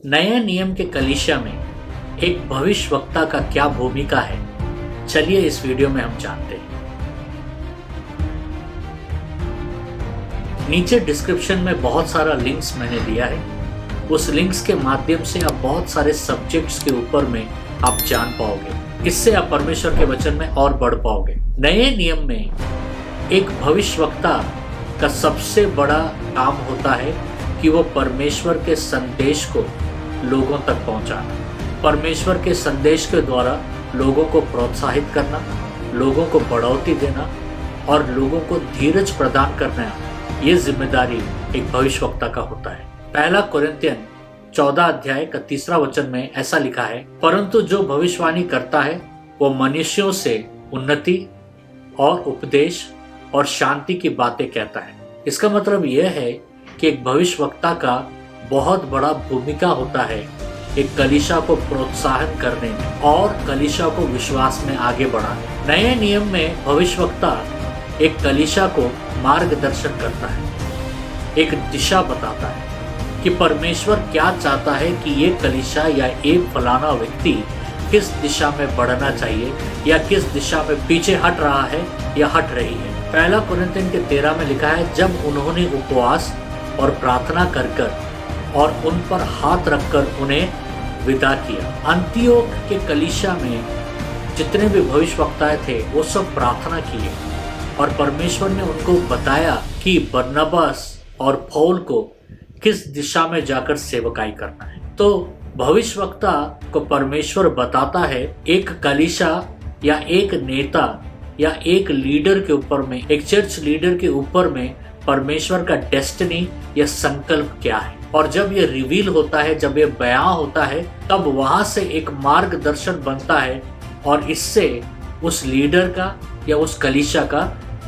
नए नियम के कलीसिया में एक भविष्यवक्ता का क्या भूमिका है, चलिए इस वीडियो में हम जानते हैं। नीचे डिस्क्रिप्शन में बहुत सारा लिंक्स मैंने दिया है। उस लिंक्स के माध्यम से आप बहुत सारे सब्जेक्ट्स के ऊपर में आप जान पाओगे। इससे आप परमेश्वर के वचन में और बढ़ पाओगे। नए नियम में एक भविष्यवक्ता का सबसे बड़ा काम होता है कि वो परमेश्वर के संदेश को लोगों तक पहुंचाना, परमेश्वर के संदेश के द्वारा लोगों को प्रोत्साहित करना, लोगों को बढ़ोतरी देना और लोगों को धीरज प्रदान करना, ये जिम्मेदारी एक भविष्यवक्ता का होता है। पहला कुरिन्थियन 14 अध्याय का 3 वचन में ऐसा लिखा है, परंतु जो भविष्यवाणी करता है वो मनुष्यों से उन्नति और उपदेश और शांति की बातें कहता है। इसका मतलब यह है कि एक भविष्यवक्ता का बहुत बड़ा भूमिका होता है एक कलीसिया को प्रोत्साहन करने में और कलीसिया को विश्वास में आगे बढ़ाने। नए नियम में भविष्यवक्ता एक कलीसिया को मार्गदर्शन करता है, एक दिशा बताता है कि परमेश्वर क्या चाहता है कि ये कलीसिया या एक फलाना व्यक्ति किस दिशा में बढ़ना चाहिए या किस दिशा में पीछे हट रहा है या हट रही है। पहला कुरिन्थियन के 13 में लिखा है, जब उन्होंने उपवास और प्रार्थना कर कर और उन पर हाथ रखकर उन्हें विदा किया। अंतियोक के कलीसिया में जितने भी भविष्यवक्ताएं थे वो सब प्रार्थना किए और परमेश्वर ने उनको बताया कि बरनबास और पौल को किस दिशा में जाकर सेवकाई करना है। तो भविष्यवक्ता को परमेश्वर बताता है एक कलीसिया या एक नेता या एक लीडर के ऊपर में, एक चर्च लीडर के ऊपर में परमेश्वर का डेस्टिनी या संकल्प क्या है। और जब ये रिवील होता है, जब ये बयां होता है, तब वहां से एक मार्गदर्शन बनता है और इससे उस लीडर का या उस कलीसिया का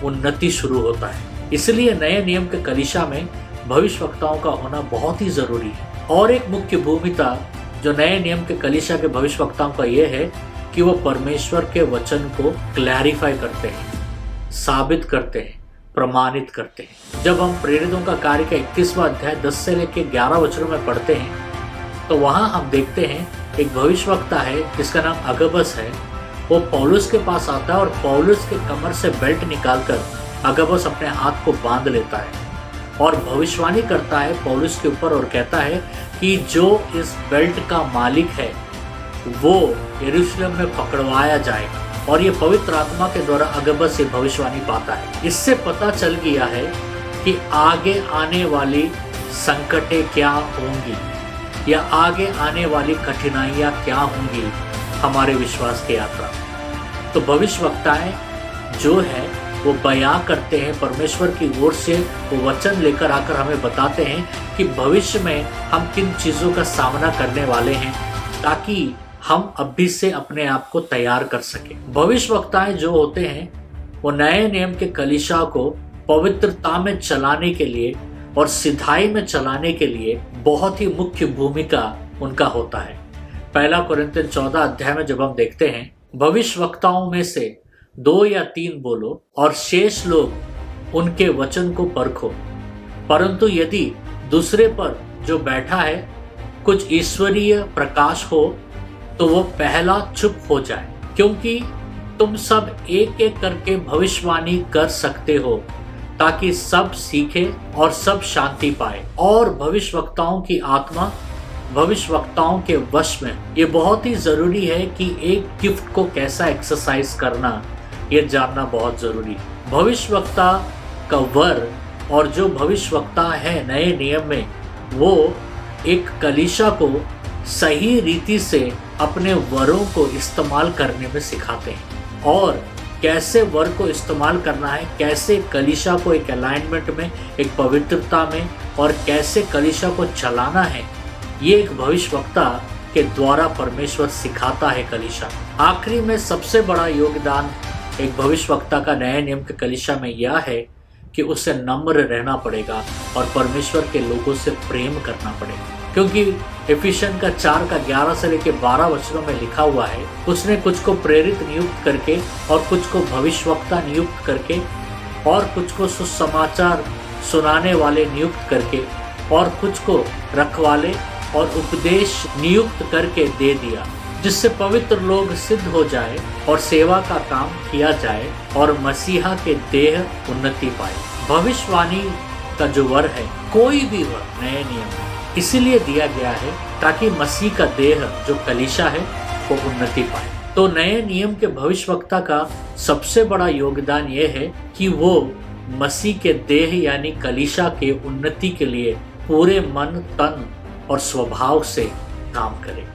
उन्नति शुरू होता है। इसलिए नए नियम के कलीसिया में भविष्यवक्ताओं का होना बहुत ही जरूरी है। और एक मुख्य भूमिका जो नए नियम के कलीसिया के भविष्यवक्ताओं का यह है कि वो परमेश्वर के वचन को क्लैरिफाई करते हैं, साबित करते हैं, प्रमाणित करते हैं। जब हम प्रेरितों का कार्य का 31वां अध्याय 10 से लेकर 11 वचनों में पढ़ते हैं तो वहां हम देखते हैं एक भविष्यवक्ता है जिसका नाम अगबस है। वो पौलुस के पास आता है और पौलुस के कमर से बेल्ट निकालकर अगबस अपने हाथ को बांध लेता है और भविष्यवाणी करता है पौलुस के ऊपर और कहता है कि जो इस बेल्ट का मालिक है वो यरूशलेम में पकड़वाया जाएगा। और ये पवित्र आत्मा के द्वारा अगबस से भविष्यवाणी पाता है। इससे पता चल गया है कि आगे आने वाली संकटें क्या होंगी या आगे आने वाली कठिनाइयाँ क्या होंगी हमारे विश्वास की यात्रा। तो भविष्यवक्ताएं जो है वो बयां करते हैं, परमेश्वर की ओर से वो वचन लेकर आकर हमें बताते हैं कि भविष्य में हम किन चीज़ों का सामना करने वाले हैं ताकि हम अभी से अपने आप को तैयार कर सकें। भविष्यवक्ताएं जो होते हैं वो नए नियम के कलीसिया को पवित्रता में चलाने के लिए और सिधाई में चलाने के लिए बहुत ही मुख्य भूमिका उनका होता है। पहला कुरिन्थियन 14 अध्याय में जब हम देखते हैं, भविष्यवक्ताओं में से 2 या 3 बोलो और शेष लोग उनके वचन को परखो, परंतु यदि दूसरे पर जो बैठा है कुछ ईश्वरीय प्रकाश हो तो वो पहला चुप हो जाए, क्योंकि तुम सब एक एक करके भविष्यवाणी कर सकते हो ताकि सब सीखे और सब शांति पाए। और भविष्यवक्ताओं की आत्मा भविष्यवक्ताओं के वश में। ये बहुत ही जरूरी है कि एक गिफ्ट को कैसा एक्सरसाइज करना ये जानना बहुत जरूरी है। भविष्यवक्ता का वर और जो भविष्यवक्ता है नए नियम में वो एक कलीसिया को सही रीति से अपने वरों को इस्तेमाल करने में सिखाते हैं और कैसे वर को इस्तेमाल करना है, कैसे कलीसिया को एक अलाइनमेंट में, एक पवित्रता में और कैसे कलीसिया को चलाना है, ये एक भविष्यवक्ता के द्वारा परमेश्वर सिखाता है कलीसिया। आखिरी में सबसे बड़ा योगदान एक भविष्यवक्ता का नए नियम के कलीसिया में यह है कि उसे नम्र रहना पड़ेगा और परमेश्वर के लोगों से प्रेम करना पड़ेगा, क्योंकि एफिशियन का 4 का 11 से लेकर 12 वचनों में लिखा हुआ है, उसने कुछ को प्रेरित नियुक्त करके और कुछ को भविष्यवक्ता नियुक्त करके और कुछ को सुसमाचार सुनाने वाले नियुक्त करके और कुछ को रखवाले और उपदेश नियुक्त करके दे दिया, जिससे पवित्र लोग सिद्ध हो जाए और सेवा का काम किया जाए और मसीहा के देह उन्नति पाए। भविष्यवाणी का जो वर है, कोई भी वर नए नियम में इसीलिए दिया गया है ताकि मसीह का देह जो कलीसिया है वो उन्नति पाए। तो नए नियम के भविष्यवक्ता का सबसे बड़ा योगदान यह है कि वो मसीह के देह यानी कलीसिया के उन्नति के लिए पूरे मन, तन और स्वभाव से काम करे।